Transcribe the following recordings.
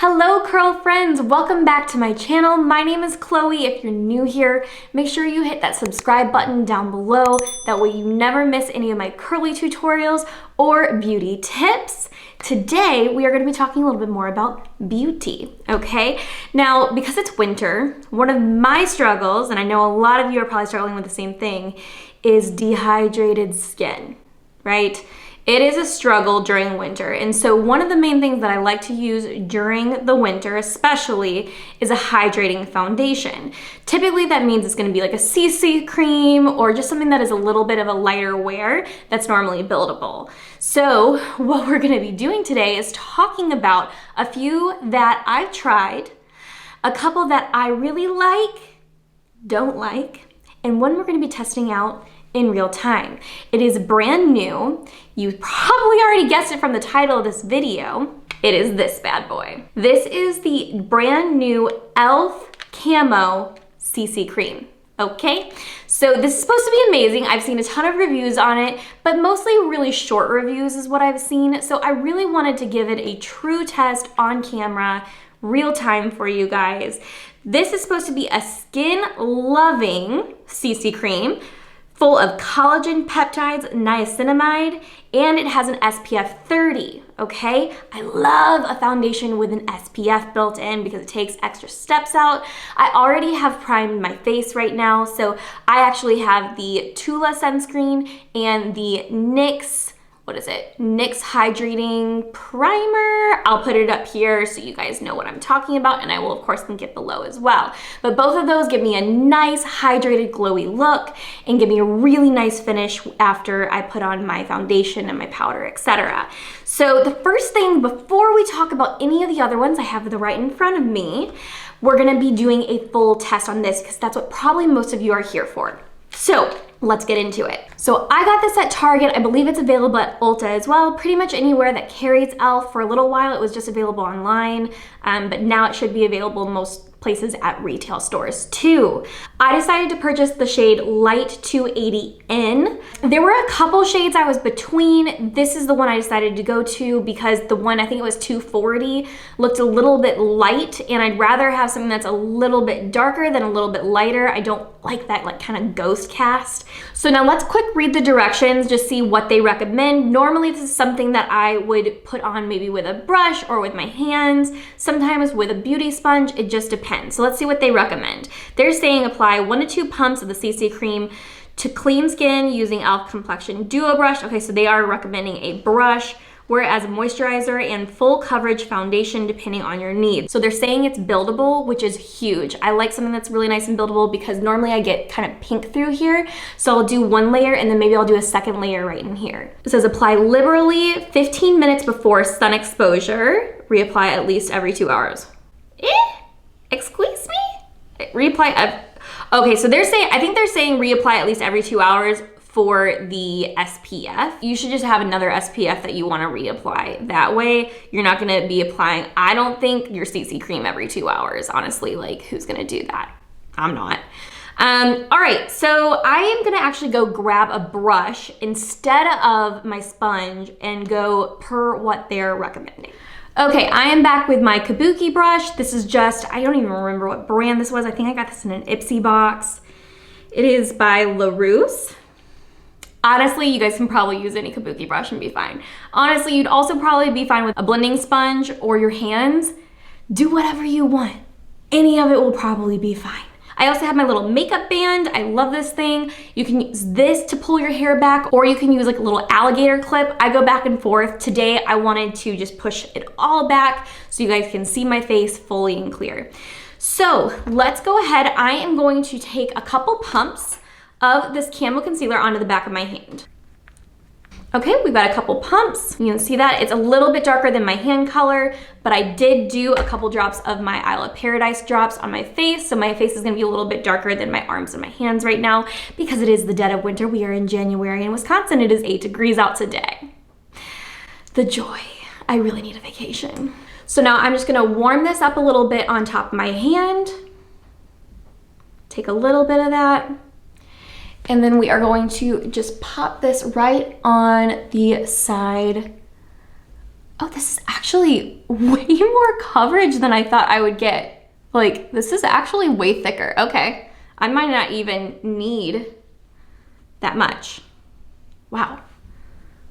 Hello curl friends, welcome back to my channel. My name is Chloe. If you're new here, make sure you hit that subscribe button down below. That way you never miss any of my curly tutorials or beauty tips. Today, we are going to be talking a little bit more about beauty, okay? Now, because it's winter, one of my struggles, and I know a lot of you are probably struggling with the same thing, is dehydrated skin, right? It is a struggle during winter. And so one of the main things that I like to use during the winter especially is a hydrating foundation. Typically that means it's gonna be like a CC cream or just something that is a little bit of a lighter wear that's normally buildable. So what we're gonna be doing today is talking about a few that I've tried, a couple that I really like, don't like, and one we're gonna be testing out in real time. It is brand new. You probably already guessed it from the title of this video. It is this bad boy. This is the brand new e.l.f. CAMO CC cream. Okay, so this is supposed to be amazing. I've seen a ton of reviews on it, but mostly really short reviews is what I've seen. So I really wanted to give it a true test on camera, real time for you guys. This is supposed to be a skin-loving CC cream full of collagen peptides, niacinamide, and it has an SPF 30, okay? I love a foundation with an SPF built in because it takes extra steps out. I already have primed my face right now, so I actually have the Tula sunscreen and the NYX, NYX Hydrating Primer. I'll put it up here so you guys know what I'm talking about, and I will of course link it below as well. But both of those give me a nice hydrated glowy look and give me a really nice finish after I put on my foundation and my powder, etc. So the first thing before we talk about any of the other ones, I have the right in front of me, we're gonna be doing a full test on this because that's what probably most of you are here for. So let's get into it. So I got this at Target. I believe it's available at Ulta as well. Pretty much anywhere that carries e.l.f. For a little while, it was just available online, but now it should be available most places at retail stores too. I decided to purchase the shade Light 280N. There were a couple shades I was between. This is the one I decided to go to because the one, I think it was 240, looked a little bit light, and I'd rather have something that's a little bit darker than a little bit lighter. I don't like that like kind of ghost cast. So now let's quick read the directions, just see what they recommend. Normally this is something that I would put on maybe with a brush or with my hands, sometimes with a beauty sponge, it just depends. So let's see what they recommend. They're saying apply 1 to 2 pumps of the CC cream to clean skin using e.l.f. Complexion Duo Brush. Okay, so they are recommending a brush, whereas a moisturizer and full coverage foundation depending on your needs. So they're saying it's buildable, which is huge. I like something that's really nice and buildable because normally I get kind of pink through here. So I'll do one layer and then maybe I'll do a second layer right in here. It says apply liberally 15 minutes before sun exposure. Reapply at least every 2 hours. Excuse me? Reapply, okay, so they're saying, I think they're saying reapply at least every 2 hours for the SPF. You should just have another SPF that you wanna reapply. That way, you're not gonna be applying, I don't think, your CC cream every 2 hours. Honestly, like, who's gonna do that? I'm not. All right, so I am gonna actually go grab a brush instead of my sponge and go per what they're recommending. Okay, I am back with my Kabuki brush. This is just, I don't even remember what brand this was. I think I got this in an Ipsy box. It is by LaRousse. Honestly, you guys can probably use any Kabuki brush and be fine. Honestly, you'd also probably be fine with a blending sponge or your hands. Do whatever you want. Any of it will probably be fine. I also have my little makeup band. I love this thing. You can use this to pull your hair back, or you can use like a little alligator clip. I go back and forth. Today, I wanted to just push it all back so you guys can see my face fully and clear. So let's go ahead. I am going to take a couple pumps of this Camo concealer onto the back of my hand. Okay, we've got a couple pumps. You can see that it's a little bit darker than my hand color, but I did do a couple drops of my Isle of Paradise drops on my face, so my face is gonna be a little bit darker than my arms and my hands right now because it is the dead of winter. We are in January in Wisconsin. It is 8 degrees out today. The joy. I really need a vacation. So now I'm just gonna warm this up a little bit on top of my hand. Take a little bit of that. And then we are going to just pop this right on the side Oh, this is actually way more coverage than I thought I would get. Like, this is actually way thicker. Okay, I might not even need that much. Wow,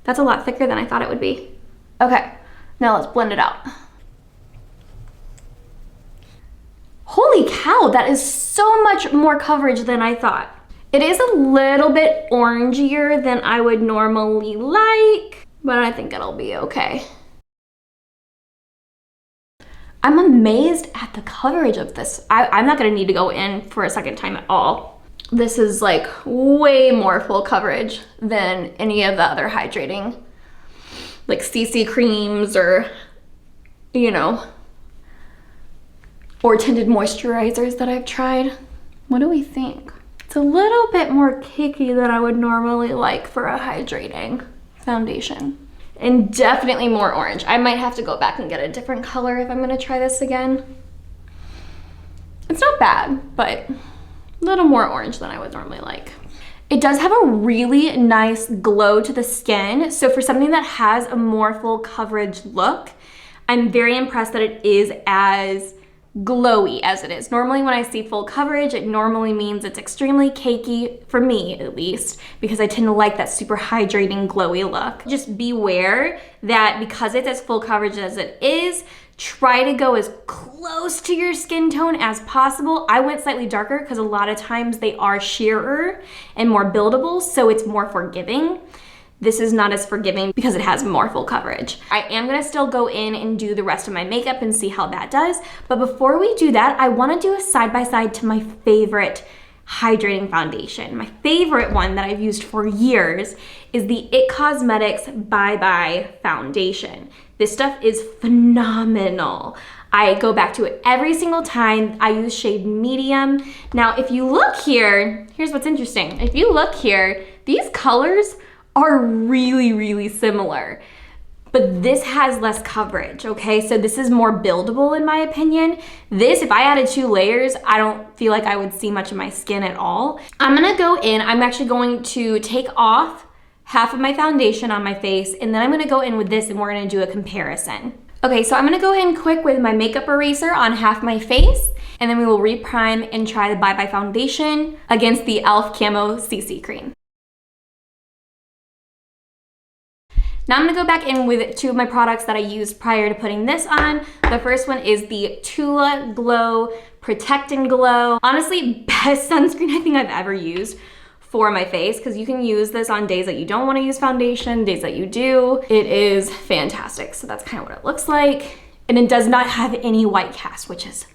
that's a lot thicker than I thought it would be. Okay, now let's blend it out. Holy cow, that is so much more coverage than I thought. It is a little bit orangier than I would normally like, but I think it'll be okay. I'm amazed at the coverage of this. I'm not gonna need to go in for a second time at all. This is like way more full coverage than any of the other hydrating, like CC creams or, you know, or tinted moisturizers that I've tried. What do we think? It's a little bit more cakey than I would normally like for a hydrating foundation. And definitely more orange. I might have to go back and get a different color if I'm gonna try this again. It's not bad, but a little more orange than I would normally like. It does have a really nice glow to the skin. So for something that has a more full coverage look, I'm very impressed that it is as glowy as it is. Normally when I see full coverage, it normally means it's extremely cakey, for me at least, because I tend to like that super hydrating glowy look. Just beware that because it's as full coverage as it is, try to go as close to your skin tone as possible. I went slightly darker because a lot of times they are sheerer and more buildable, so it's more forgiving. This is not as forgiving because it has more full coverage. I am gonna still go in and do the rest of my makeup and see how that does. But before we do that, I wanna do a side-by-side to my favorite hydrating foundation. My favorite one that I've used for years is the IT Cosmetics Bye Bye Foundation. This stuff is phenomenal. I go back to it every single time. I use shade medium. Now, if you look here, here's what's interesting. If you look here, these colors are really, really similar, but this has less coverage, okay? So this is more buildable in my opinion. This, if I added 2 layers, I don't feel like I would see much of my skin at all. I'm gonna go in, I'm actually going to take off half of my foundation on my face, and then I'm gonna go in with this and we're gonna do a comparison. Okay, so I'm gonna go in quick with my makeup eraser on half my face, and then we will reprime and try the Bye Bye Foundation against the e.l.f. Camo CC Cream. Now I'm gonna go back in with 2 of my products that I used prior to putting this on. The first one is the Tula Glow Protect and Glow. Honestly, best sunscreen I think I've ever used for my face, because you can use this on days that you don't want to use foundation, days that you do. It is fantastic. So that's kind of what it looks like. And it does not have any white cast, which is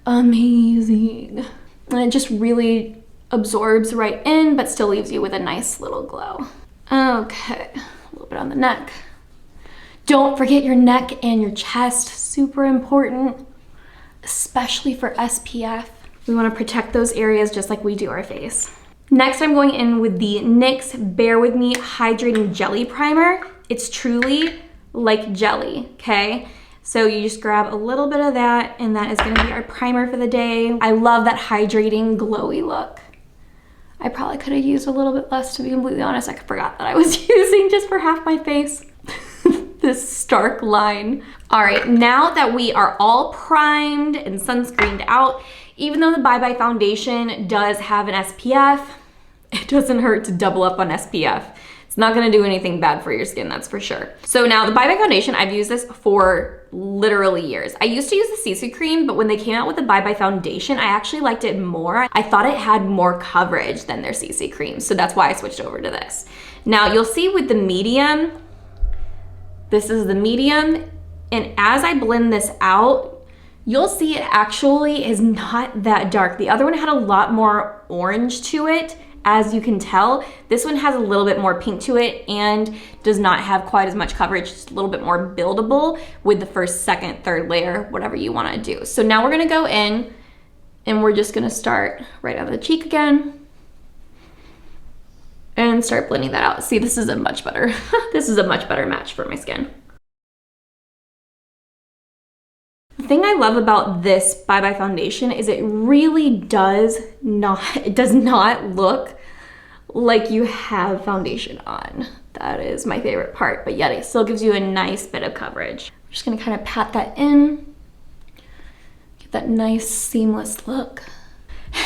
amazing. And it just really absorbs right in, but still leaves you with a nice little glow. Okay. Bit on the neck. Don't forget your neck and your chest, super important, especially for SPF. We want to protect those areas just like we do our face. Next, I'm going in with the NYX Bear With Me Hydrating Jelly Primer. It's truly like jelly, okay? So you just grab a little bit of that, and that is gonna be our primer for the day. I love that hydrating, glowy look. I probably could have used a little bit less, to be completely honest. I forgot that I was using just for half my face. This stark line. All right, now that we are all primed and sunscreened out, even though the Bye Bye Foundation does have an SPF, it doesn't hurt to double up on SPF. It's not gonna do anything bad for your skin, that's for sure. So now the Bye Bye Foundation, I've used this for literally years. I used to use the CC cream, but when they came out with the Bye Bye Foundation, I actually liked it more. I thought it had more coverage than their CC cream, so that's why I switched over to this. Now you'll see with the medium, this is the medium, and as I blend this out, you'll see it actually is not that dark. The other one had a lot more orange to it. As you can tell, this one has a little bit more pink to it and does not have quite as much coverage, just a little bit more buildable with the first, second, third layer, whatever you wanna do. So now we're gonna go in and we're just gonna start right on the cheek again and start blending that out. See, this is a much better, this is a much better match for my skin. The thing I love about this Bye Bye Foundation is it really does not, it does not look like you have foundation on. That is my favorite part, but yet it still gives you a nice bit of coverage. I'm just gonna kind of pat that in, get that nice seamless look.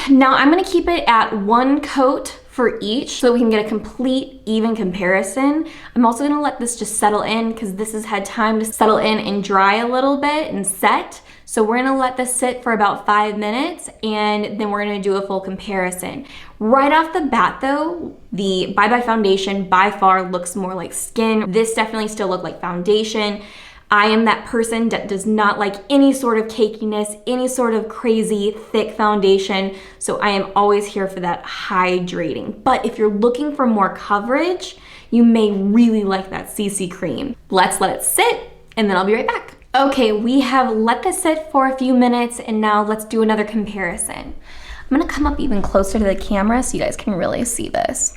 Now I'm gonna keep it at 1 coat for each so we can get a complete even comparison. I'm also gonna let this just settle in because this has had time to settle in and dry a little bit and set. So we're gonna let this sit for about 5 minutes and then we're gonna do a full comparison. Right off the bat though, the Bye Bye foundation by far looks more like skin. This definitely still looked like foundation. I am that person that does not like any sort of cakiness, any sort of crazy thick foundation. So I am always here for that hydrating. But if you're looking for more coverage, you may really like that CC cream. Let's let it sit and then I'll be right back. Okay, we have let this sit for a few minutes and now let's do another comparison. I'm gonna come up even closer to the camera so you guys can really see this.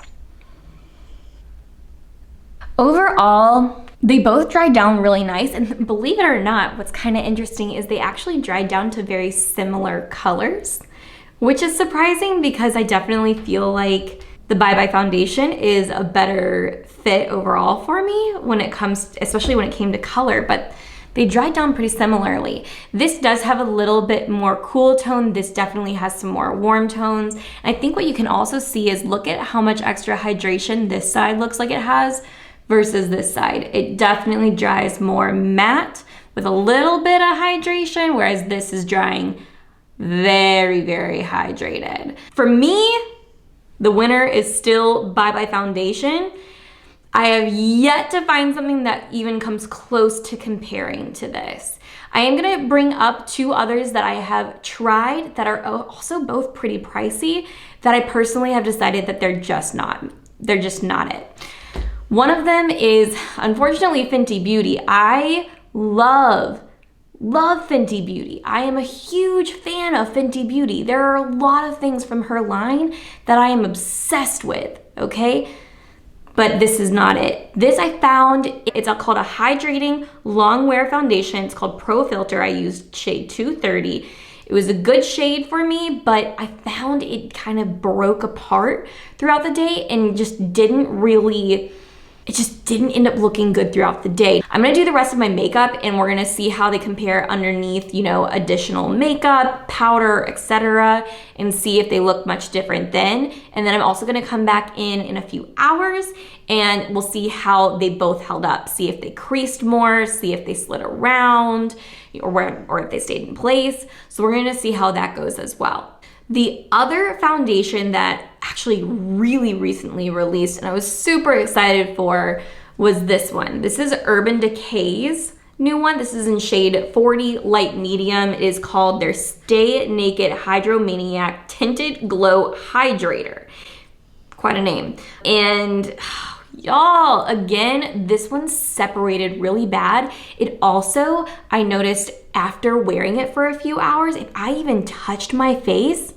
Overall, they both dried down really nice, and believe it or not, what's kind of interesting is they actually dried down to very similar colors, which is surprising because I definitely feel like the Bye Bye foundation is a better fit overall for me when it comes, especially when it came to color, but they dried down pretty similarly. This does have a little bit more cool tone. This definitely has some more warm tones. And I think what you can also see is look at how much extra hydration this side looks like it has versus this side. It definitely dries more matte with a little bit of hydration, whereas this is drying very, very hydrated. For me, the winner is still Bye Bye foundation. I have yet to find something that even comes close to comparing to this. I am gonna bring up 2 others that I have tried that are also both pretty pricey that I personally have decided that they're just not it. One of them is, unfortunately, Fenty Beauty. I love Fenty Beauty. I am a huge fan of Fenty Beauty. There are a lot of things from her line that I am obsessed with, okay? But this is not it. This I found, it's called a hydrating long wear foundation. It's called Pro Filter. I used shade 230. It was a good shade for me, but I found it kind of broke apart throughout the day and just didn't end up looking good throughout the day. I'm gonna do the rest of my makeup and we're gonna see how they compare underneath, you know, additional makeup, powder, etc., and see if they look much different then. And then I'm also gonna come back in a few hours and we'll see how they both held up. See if they creased more, see if they slid around, or if they stayed in place. So we're gonna see how that goes as well. The other foundation that actually really recently released and I was super excited for was this one. This is Urban Decay's new one. This is in shade 40 light medium. It is called their Stay Naked Hydromaniac Tinted Glow Hydrator. Quite a name. And y'all, again, this one separated really bad. It also, I noticed after wearing it for a few hours, if I even touched my face,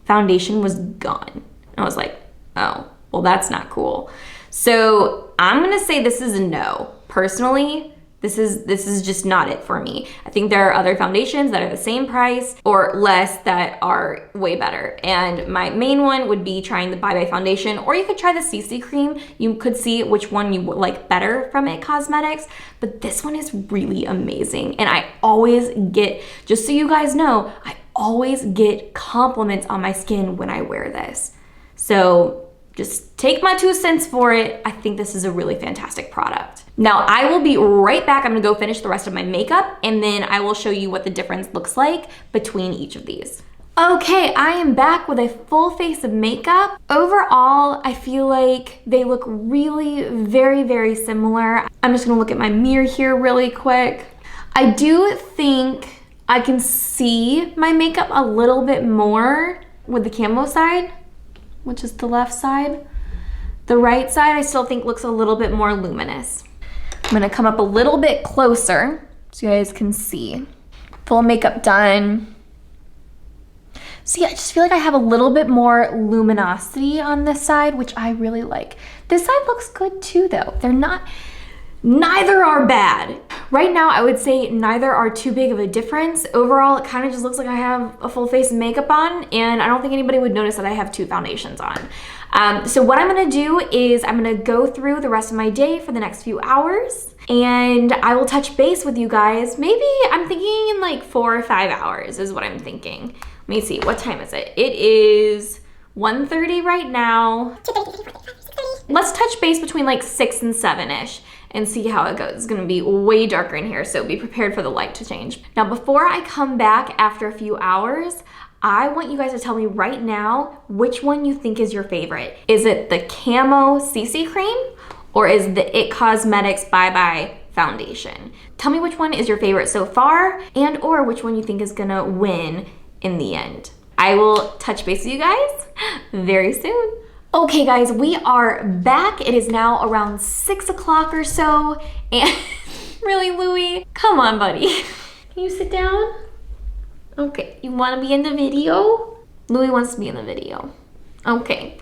foundation was gone. I was like, oh, well, that's not cool. So I'm gonna say this is a no. Personally, this is just not it for me. I think there are other foundations that are the same price or less that are way better. And my main one would be trying the Bye Bye foundation, or you could try the CC cream. You could see which one you would like better from It Cosmetics, but this one is really amazing. And I always get, just so you guys know, I always get compliments on my skin when I wear this. So just take my 2 cents for it. I think this is a really fantastic product. Now I will be right back. I'm gonna go finish the rest of my makeup and then I will show you what the difference looks like between each of these. Okay, I am back with a full face of makeup. Overall, I feel like they look really very, very similar. I'm just gonna look at my mirror here really quick. I do think I can see my makeup a little bit more with the camo side, which is the left side. The right side I still think looks a little bit more luminous. I'm gonna come up a little bit closer so you guys can see. Full makeup done. See, I just feel like I have a little bit more luminosity on this side, which I really like. This side looks good too though. Neither are bad. Right now, I would say neither are too big of a difference. Overall, it kind of just looks like I have a full face of makeup on, and I don't think anybody would notice that I have 2 foundations on. So what I'm gonna do is I'm gonna go through the rest of my day for the next few hours, and I will touch base with you guys. Maybe I'm thinking in like 4 or 5 hours is what I'm thinking. Let me see, what time is it? It is 1:30 right now. Let's touch base between like 6 and 7-ish and see how it goes. It's gonna be way darker in here, so be prepared for the light to change. Now, before I come back after a few hours, I want you guys to tell me right now which one you think is your favorite. Is it the CAMO CC cream or is the IT Cosmetics Bye Bye foundation? Tell me which one is your favorite so far and or which one you think is gonna win in the end. I will touch base with you guys very soon. Okay guys, we are back. It is now around 6 o'clock or so, and really, Louie? Come on, buddy. Can you sit down? Okay, you wanna be in the video? Louie wants to be in the video. Okay.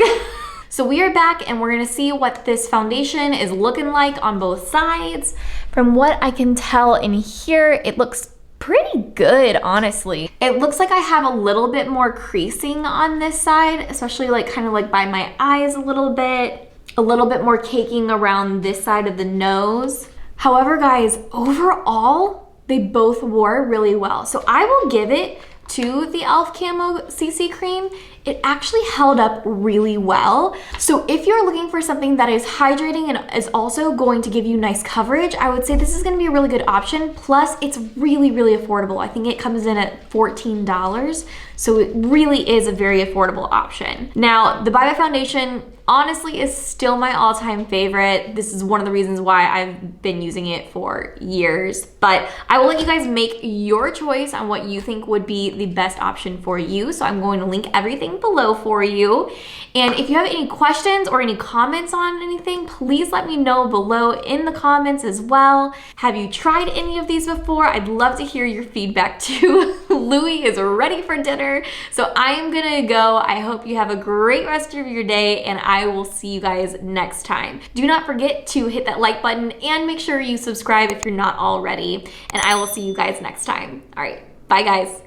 So we are back and we're gonna see what this foundation is looking like on both sides. From what I can tell in here, it looks pretty good, honestly. It looks like I have a little bit more creasing on this side, especially like kind of like by my eyes a little bit more caking around this side of the nose. However, guys, overall, they both wore really well. So I will give it to the e.l.f. Camo CC cream. It actually held up really well. So if you're looking for something that is hydrating and is also going to give you nice coverage, I would say this is gonna be a really good option. Plus, it's really, really affordable. I think it comes in at $14. So it really is a very affordable option. Now, the Bye Bye foundation honestly is still my all-time favorite. This is one of the reasons why I've been using it for years. But I will let you guys make your choice on what you think would be the best option for you. So I'm going to link everything below for you. And if you have any questions or any comments on anything, please let me know below in the comments as well. Have you tried any of these before? I'd love to hear your feedback too. Louie is ready for dinner, so I am gonna go. I hope you have a great rest of your day, and I will see you guys next time. Do not forget to hit that like button and make sure you subscribe if you're not already, and I will see you guys next time. All right, bye guys.